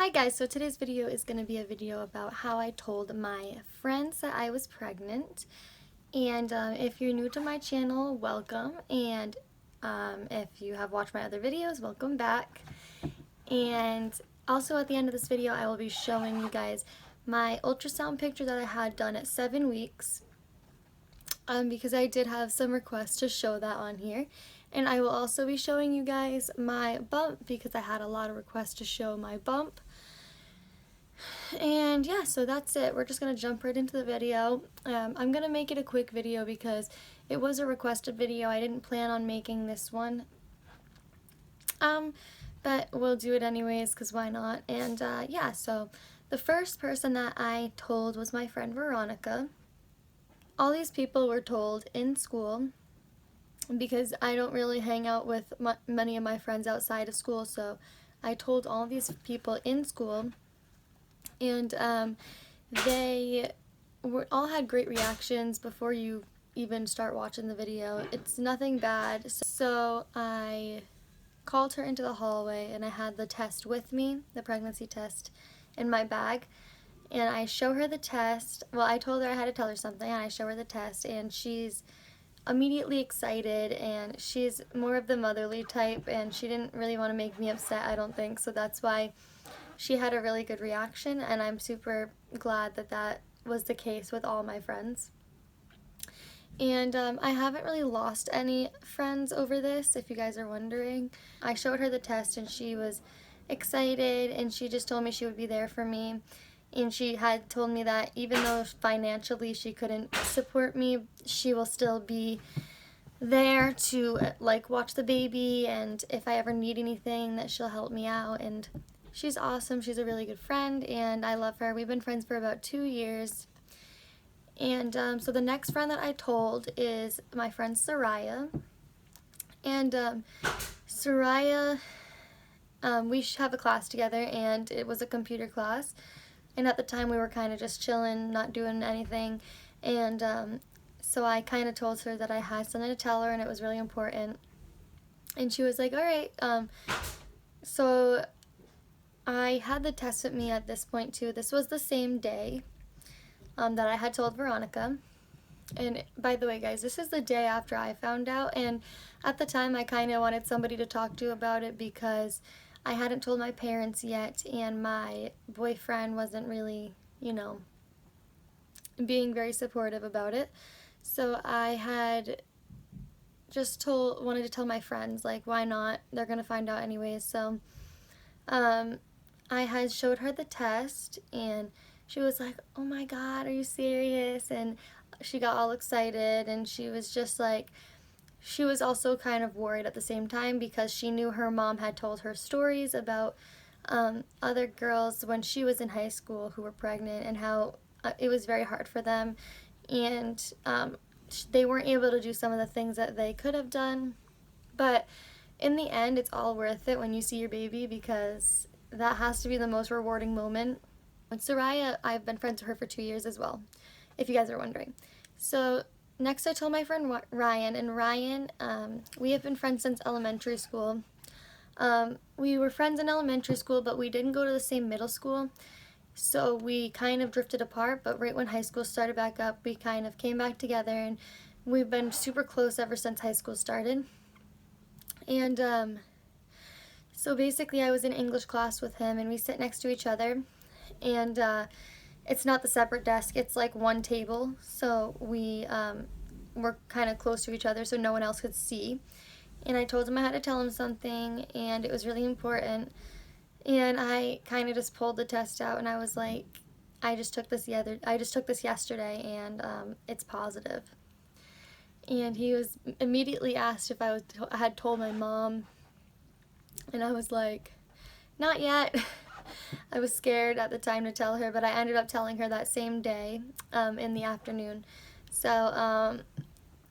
Hi guys, so today's video is going to be a video about how I told my friends that I was pregnant. And if you're new to my channel, welcome. And if you have watched my other videos, welcome back. And also at the end of this video, I will be showing you guys my ultrasound picture that I had done at 7 weeks. Because I did have some requests to show that on here. And I will also be showing you guys my bump because I had a lot of requests to show my bump. And yeah, so that's it. We're just going to jump right into the video. I'm going to make it a quick video because it was a requested video. I didn't plan on making this one. But we'll do it anyways because why not? And yeah, so the first person that I told was my friend Veronica. All these people were told in school because I don't really hang out with many of my friends outside of school, so I told all these people in school. And they all had great reactions before you even start watching the video. It's nothing bad. So I called her into the hallway and I had the test with me, the pregnancy test, in my bag. And I show her the test. Well, I told her I had to tell her something, and I show her the test, and she's immediately excited, and she's more of the motherly type, and she didn't really want to make me upset, I don't think, so that's why she had a really good reaction, and I'm super glad that that was the case with all my friends. And I haven't really lost any friends over this, if you guys are wondering. I showed her the test and she was excited, and she just told me she would be there for me. And she had told me that even though financially she couldn't support me, she will still be there to like watch the baby, and if I ever need anything that she'll help me out. And she's awesome. She's a really good friend and I love her. We've been friends for about 2 years. And so the next friend that I told is my friend Soraya. And Soraya, we have a class together, and it was a computer class. And at the time we were kind of just chilling, not doing anything. And so I kind of told her that I had something to tell her and it was really important. And she was like, alright. So I had the test with me at this point too. This was the same day that I had told Veronica. And by the way, guys, this is the day after I found out. And at the time I kind of wanted somebody to talk to about it because I hadn't told my parents yet, and my boyfriend wasn't really, you know, being very supportive about it. So I had just wanted to tell my friends, like, why not? They're gonna find out anyways. So I had showed her the test, and she was like, oh my god, are you serious? And she got all excited, and she was just like, she was also kind of worried at the same time because she knew her mom had told her stories about other girls when she was in high school who were pregnant, and how it was very hard for them, and they weren't able to do some of the things that they could have done. But in the end, it's all worth it when you see your baby, because that has to be the most rewarding moment. With Soraya, I've been friends with her for 2 years as well, if you guys are wondering. So next I told my friend Ryan, and Ryan, we have been friends since elementary school. We were friends in elementary school, but we didn't go to the same middle school, so we kind of drifted apart. But right when high school started back up, we kind of came back together, and we've been super close ever since high school started. And so basically I was in English class with him, and we sit next to each other, and it's not the separate desk, it's like one table, so we were kind of close to each other so no one else could see. And I told him I had to tell him something, and it was really important. And I kind of just pulled the test out, and I was like, I just took this yesterday, and it's positive. And he was immediately asked if I had told my mom, and I was like, not yet. I was scared at the time to tell her, but I ended up telling her that same day in the afternoon. So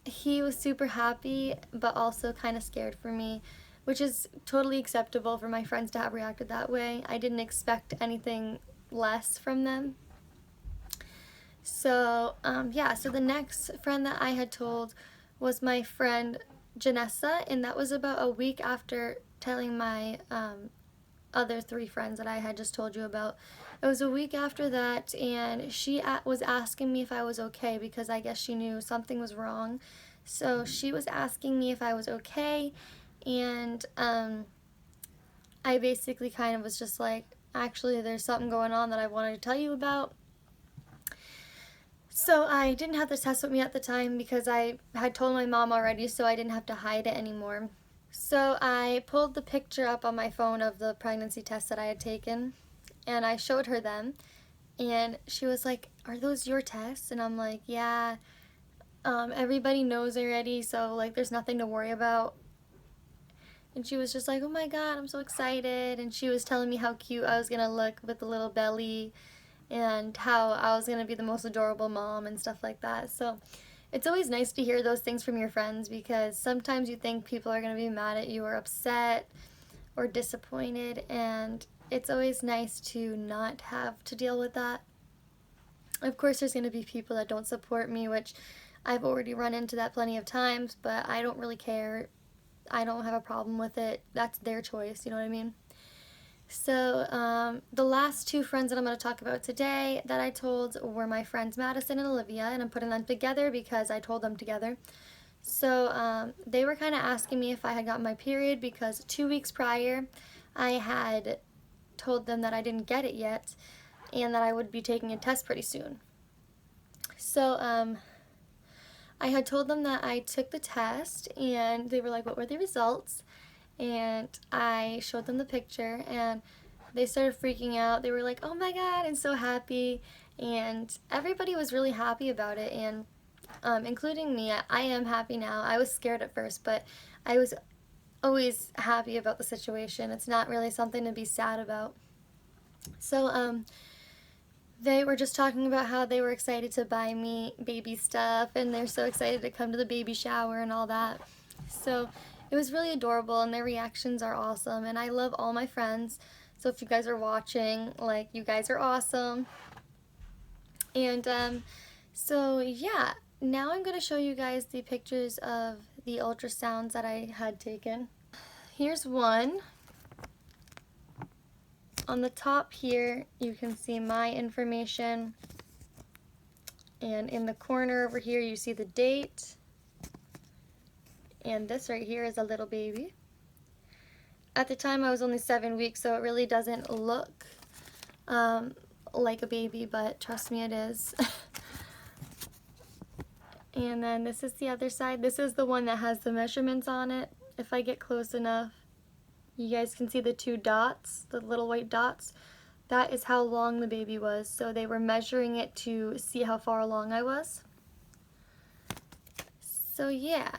he was super happy, but also kind of scared for me, which is totally acceptable for my friends to have reacted that way. I didn't expect anything less from them. So yeah, so the next friend that I had told was my friend Janessa, and that was about a week after telling my other 3 friends that I had just told you about. It was a week after that, and she was asking me if I was okay because I guess she knew something was wrong. So she was asking me if I was okay, and I basically kind of was just like, actually there's something going on that I wanted to tell you about. So I didn't have the test with me at the time because I had told my mom already, so I didn't have to hide it anymore. So I pulled the picture up on my phone of the pregnancy test that I had taken, and I showed her them, and she was like, "Are those your tests?" And I'm like, "Yeah, everybody knows already, so like there's nothing to worry about." And she was just like, "Oh my god, I'm so excited," and she was telling me how cute I was gonna look with the little belly, and how I was going to be the most adorable mom and stuff like that. So it's always nice to hear those things from your friends because sometimes you think people are going to be mad at you or upset or disappointed, and it's always nice to not have to deal with that. Of course, there's going to be people that don't support me, which I've already run into that plenty of times, but I don't really care. I don't have a problem with it. That's their choice, you know what I mean? So the last 2 friends that I'm going to talk about today that I told were my friends Madison and Olivia, and I'm putting them together because I told them together. So they were kind of asking me if I had gotten my period because 2 weeks prior I had told them that I didn't get it yet and that I would be taking a test pretty soon. So I had told them that I took the test, and they were like, "What were the results?" And I showed them the picture, and they started freaking out. They were like, "Oh my god," and so happy, and everybody was really happy about it, and including me. I am happy now. I was scared at first, but I was always happy about the situation. It's not really something to be sad about. So they were just talking about how they were excited to buy me baby stuff, and they're so excited to come to the baby shower and all that. So it was really adorable, and their reactions are awesome, and I love all my friends. So if you guys are watching, like, you guys are awesome. And so yeah, now I'm going to show you guys the pictures of the ultrasounds that I had taken. Here's one. On the top here, you can see my information, and in the corner over here, you see the date. And this right here is a little baby. At the time, I was only 7 weeks, so it really doesn't look like a baby, but trust me, it is. And then this is the other side. This is the one that has the measurements on it. If I get close enough, you guys can see the 2 dots, the little white dots. That is how long the baby was. So they were measuring it to see how far along I was. So yeah.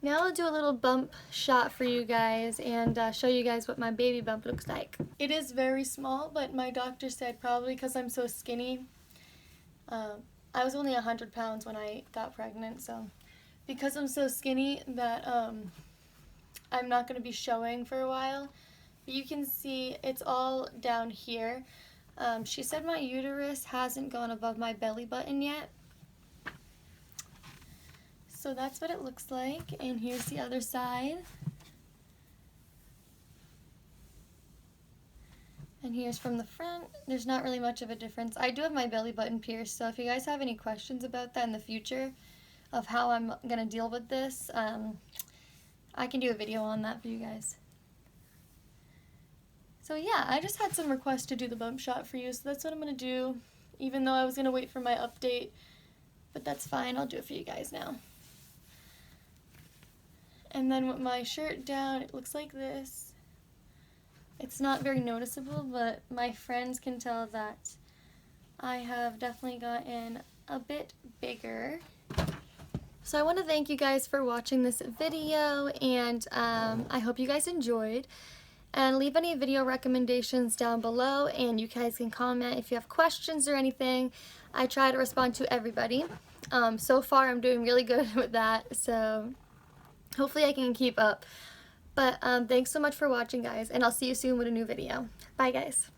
Now I'll do a little bump shot for you guys and show you guys what my baby bump looks like. It is very small, but my doctor said probably because I'm so skinny. I was only 100 pounds when I got pregnant, so because I'm so skinny that I'm not going to be showing for a while. But you can see it's all down here. She said my uterus hasn't gone above my belly button yet. So that's what it looks like, and here's the other side. And here's from the front. There's not really much of a difference. I do have my belly button pierced, so if you guys have any questions about that in the future of how I'm going to deal with this, I can do a video on that for you guys. So yeah, I just had some requests to do the bump shot for you, so that's what I'm going to do, even though I was going to wait for my update, but that's fine. I'll do it for you guys now. And then with my shirt down, it looks like this. It's not very noticeable, but my friends can tell that I have definitely gotten a bit bigger. So I want to thank you guys for watching this video, and I hope you guys enjoyed. And leave any video recommendations down below, and you guys can comment if you have questions or anything. I try to respond to everybody. So far I'm doing really good with that, so hopefully I can keep up. But thanks so much for watching, guys, and I'll see you soon with a new video. Bye, guys.